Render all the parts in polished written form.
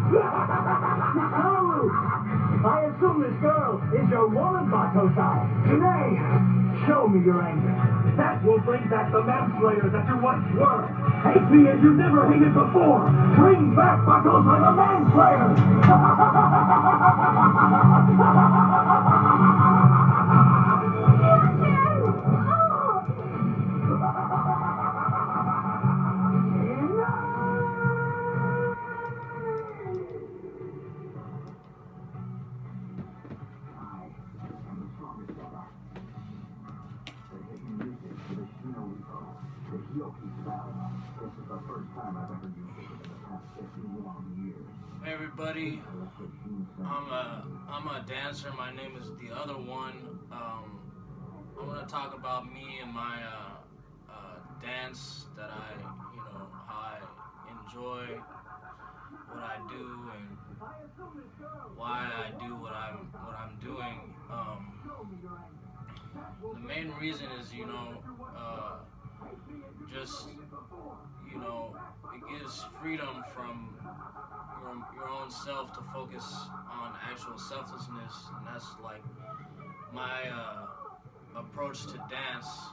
I assume this girl is your woman, Bartosai. Today, show me your anger. That will bring back the manslayer that you once were. Hate me as you never hated before. Bring back Bartosai the manslayer. Hey everybody, I'm a dancer. My name is The Other One. I'm gonna talk about me and my dance that how I enjoy what I do and why I do what I'm doing. The main reason is just it gives freedom from your own self to focus on actual selflessness, and that's like my approach to dance.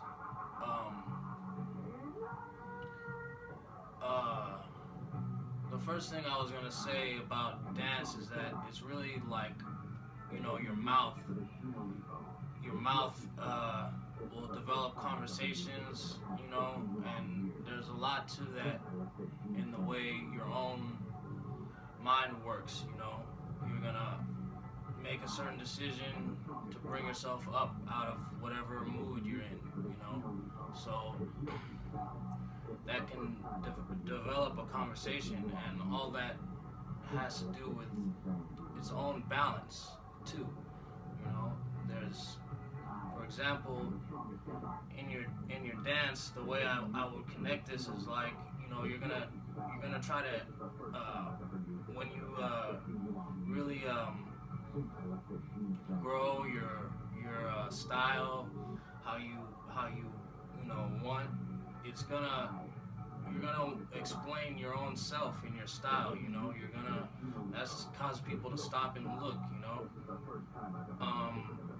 The first thing I was gonna say about dance is that it's really like your mouth. Your mouth will develop conversations, and there's a lot to that in the way your own mind works. You're gonna make a certain decision to bring yourself up out of whatever mood you're in, so that can develop a conversation, and all that has to do with its own balance too. There's, for example, in your dance, the way I would connect this is like you're gonna try to when you really grow your style, how you want, you're gonna explain your own self in your style. That's cause people to stop and look.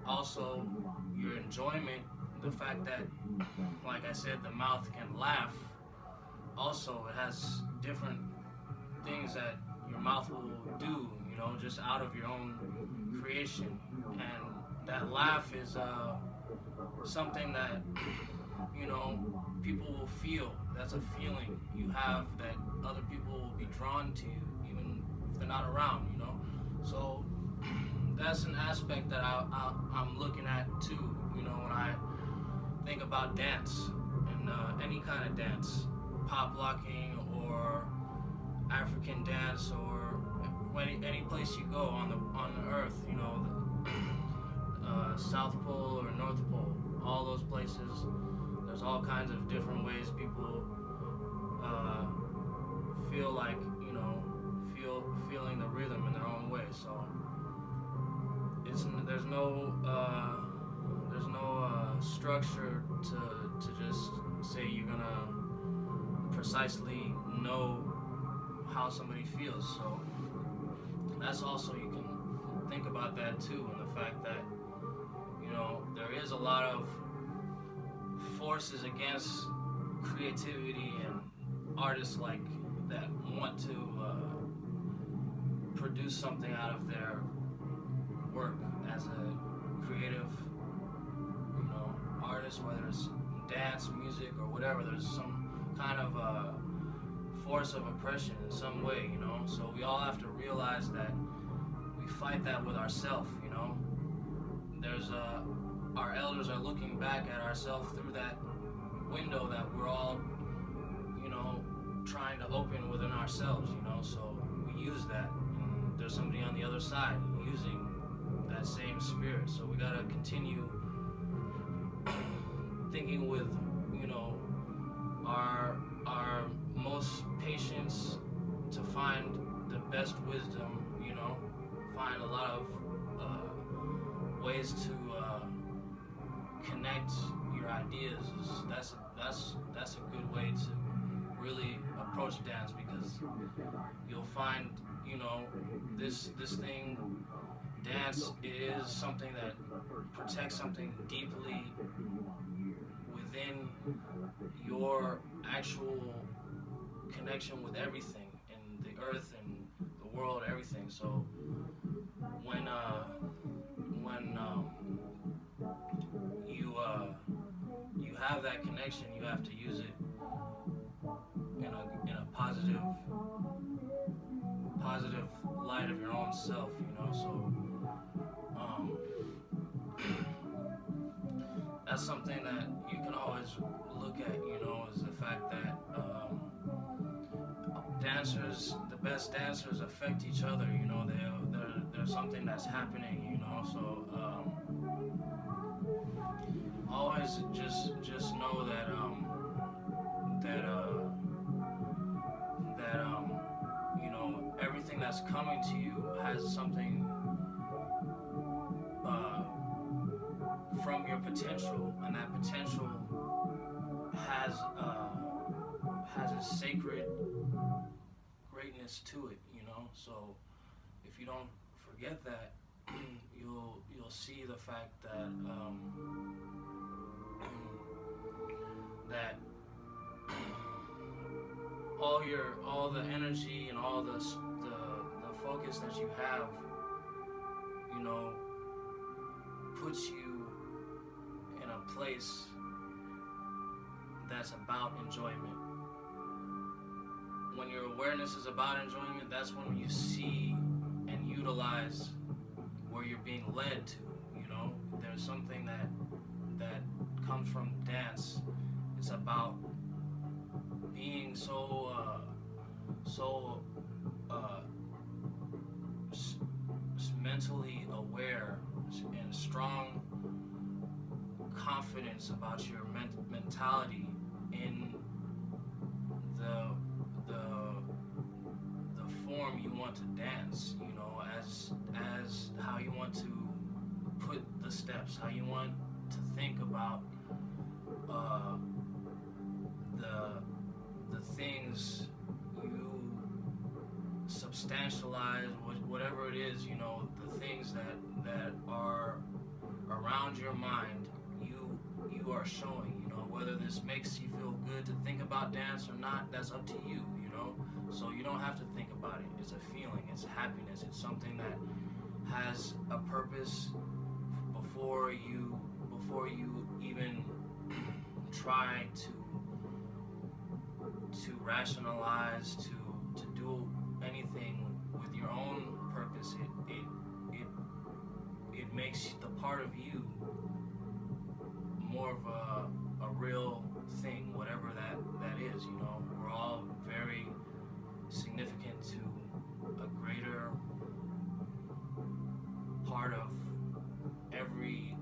Also, your enjoyment, the fact that, like I said, the mouth can laugh. Also, it has different things that your mouth will do, just out of your own creation. And that laugh is something that, people will feel. That's a feeling you have that other people will be drawn to, even if they're not around, So that's an aspect that I'm looking at too, when I think about dance and any kind of dance, pop locking or African dance or any place you go on the earth, South Pole or North Pole, all those places. There's all kinds of different ways people feel like feeling the rhythm in their own way. So there's no structure to just say you're gonna precisely know how somebody feels. So that's also, you can think about that too, and the fact that there is a lot of forces against creativity and artists like that want to produce something out of their work as a creative artist, whether it's dance, music, or whatever. There's some kind of force of oppression in some way, so we all have to realize that we fight that with ourselves. There's our elders are looking back at ourselves through that window that we're all trying to open within ourselves, so we use that, and there's somebody on the other side using that same spirit. So we gotta continue thinking with our most patience to find the best wisdom, find a lot of ways to connect your ideas. That's a good way to really approach dance, because you'll find, you know, this thing, dance is something that protects something deeply within your actual connection with everything and the earth and the world, everything. So when you have that connection, you have to use it in a positive light of your own self, you know. So that's something that you can always look at, you know, is the fact that dancers, the best dancers, affect each other. You know, there's something that's happening. You know, so always just know that you know, everything that's coming to you has something from your potential, and that potential has a sacred greatness to it, you know. So if you don't forget that, you'll see the fact that that all the energy and all the focus that you have, you know, puts you in a place that's about enjoyment. When your awareness is about enjoyment, that's when you see and utilize where you're being led to, you know. There's something that comes from dance. It's about being so mentally aware and strong confidence about your mentality in the form you want to dance, you know, as how you want to put the steps, how you want to think about the things you substantialize, whatever it is, you know, the things that are around your mind, you are showing, you know. Whether this makes you feel good to think about dance or not, that's up to you, you know. So you don't have to think about it. It's a feeling, it's happiness, it's something that has a purpose before you even try to rationalize, to do anything with your own purpose. It makes the part of you more of a real thing, whatever that is, you know. We're all very significant to a greater part of every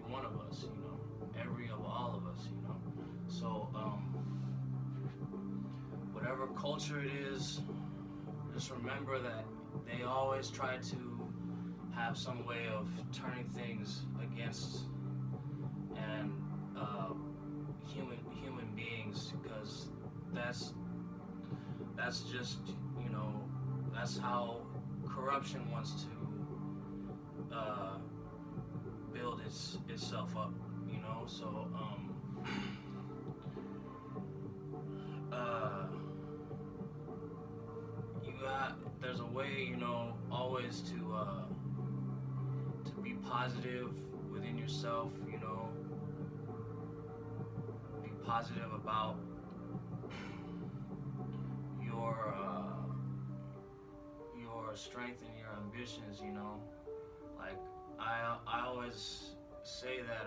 one of us, you know, every of all of us, you know. So whatever culture it is, just remember that they always try to have some way of turning things against and human beings, because that's just, you know, that's how corruption wants to build itself up, you know. So there's a way, you know, always to be positive within yourself, you know. Be positive about your strength and your ambitions, you know. Like I always say that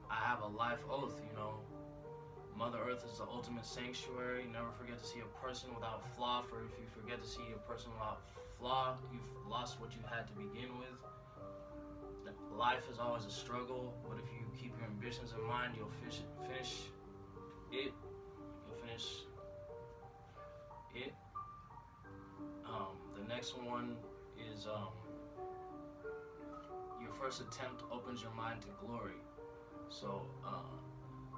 I have a life oath, you know. Mother Earth is the ultimate sanctuary. Never forget to see a person without flaw, for if you forget to see a person without flaw, you've lost what you had to begin with. Life is always a struggle, but if you keep your ambitions in mind, you'll finish it. The next one is your first attempt opens your mind to glory. So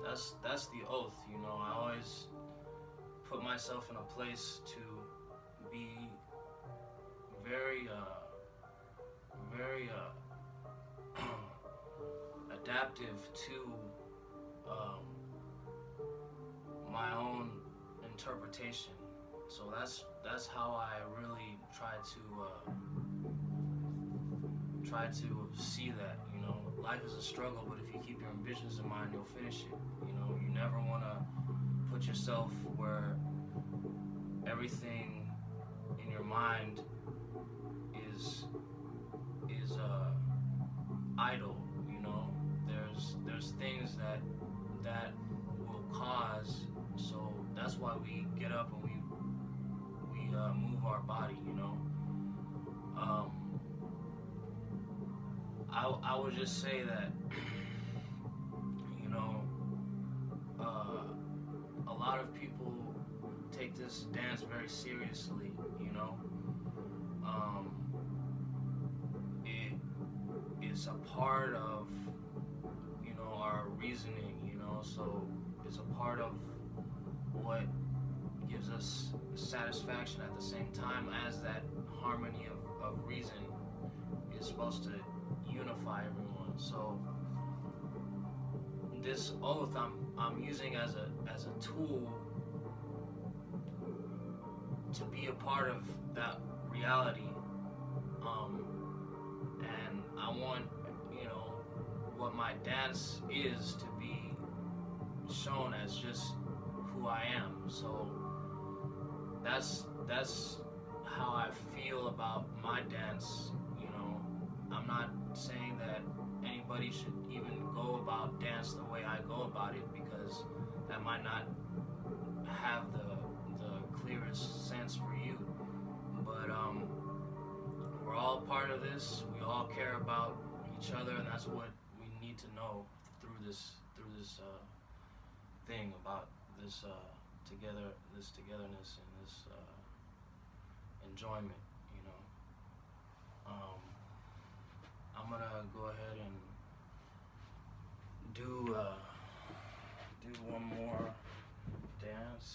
That's the oath. You know, I always put myself in a place to be very very adaptive to um, my own interpretation. So that's how I really try to see that. You know, life is a struggle, but if you keep your ambitions in mind, you'll finish it. You know, you never want to put yourself where everything in your mind is idle. You know, there's things that will cause. So that's why we get up and we move our body. You know, um, I would just say that you know a lot of people take this dance very seriously. You know, um, it it's a part of our reasoning. You know, so it's a part of what gives us satisfaction at the same time as that harmony of reason is supposed to unify everyone. So this oath I'm using as a tool to be a part of that reality. And I want what my dance is to be shown as just who I am. So that's how I feel about my dance. You know, I'm not saying that anybody should even go about dance the way I go about it, because that might not have the clearest sense for you. But we're all part of this. We all care about each other, and that's what we need to know through this thing about this togetherness and this enjoyment. You know, I'm gonna go ahead and do one more dance.